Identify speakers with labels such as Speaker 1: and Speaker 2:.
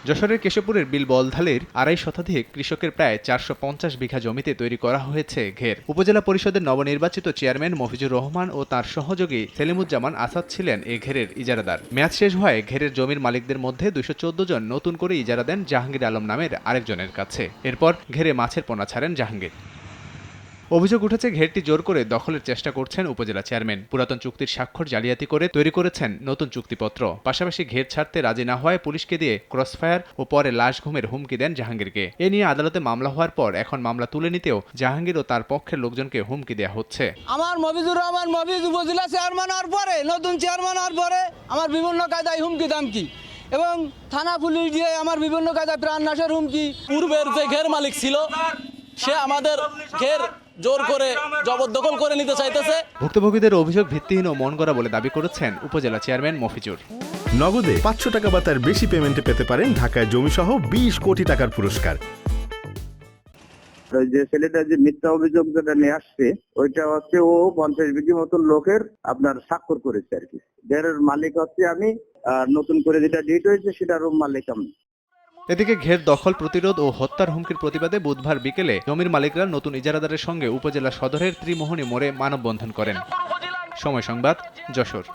Speaker 1: যশোরের কেশবপুরের বিল বলধালের ২৫০ শতাধিক কৃষকের প্রায় ৪৫০ বিঘা জমিতে তৈরি করা হয়েছে ঘের। উপজেলা পরিষদের নবনির্বাচিত চেয়ারম্যান মফিজুর রহমান ও তার সহযোগী সেলিমুজ্জামান আসাদ ছিলেন এ ঘেরের ইজারাদার। মেয়াদ শেষ হওয়ায় ঘেরের জমির মালিকদের মধ্যে ২১৪ জন নতুন করে ইজারা দেন জাহাঙ্গীর আলম নামের আরেকজনের কাছে। এরপর ঘেরে মাছের পোনা ছাড়েন জাহাঙ্গীর। অভিযোগ উঠেছে ঘেরটি জোর করে দখলের চেষ্টা করছেন উপজেলা চেয়ারম্যান। পুরাতন চুক্তির স্বাক্ষর জালিয়াতি করে তৈরি করেছেন নতুন চুক্তিপত্র। পাশাপাশি ঘের ছাড়তে রাজি না হওয়ায় পুলিশকে দিয়ে ক্রসফায়ার ও পরে লাশ ঘুমের হুমকি দেন জাহাঙ্গীরকে। এ নিয়ে আদালতে মামলা হওয়ার পর এখন মামলা তুলে নিতেও জাহাঙ্গীর ও তার পক্ষের লোকজনকে হুমকি দেওয়া হচ্ছে।
Speaker 2: আমার মফিজুর রহমান উপজেলা চেয়ারম্যান হওয়ার পরে, নতুন চেয়ারম্যান হওয়ার পরে আমার বিভিন্ন কায়দায় হুমকি দামকি এবং থানা পুলিশ দিয়ে আমার বিভিন্ন কায়দায় প্রাণনাশের হুমকি।
Speaker 3: পূর্বের যে ঘের মালিক ছিল সে আমাদের ঘের জোর করে জবরদখল করে নিতে চাইতেছে।
Speaker 1: ভুক্তভোগীদের অভিযোগ ভিত্তিহীন ও মনগড়া বলে দাবি করেছেন উপজেলা চেয়ারম্যান মফিজুর।
Speaker 4: নগদে ৫০০ টাকা বা তার বেশি পেমেন্টে পেতে পারেন ঢাকায় জমিসহ ২০ কোটি টাকার পুরস্কার।
Speaker 5: যে ছেলেটা যে মিথ্যা অভিযোগ যেটা নিয়ে আসছে ওইটা হচ্ছে ও ৫০ বিঘি মতো লোকের আপনার স্বাক্ষর করেছে আর কি। ঘেরের মালিক হচ্ছে আমি, আর নতুন করে যেটা ডিট হয়েছে সেটারও মালিক আমি।
Speaker 1: এদিকে ঘের দখল প্রতিরোধ ও হত্যার হুমকির প্রতিবাদে বুধবার বিকেলে জমির মালিকরা নতুন ইজারাদারের সঙ্গে উপজেলা সদরের ত্রিমোহনী মোড়ে মানববন্ধন করেন। সময় সংবাদ, যশোর।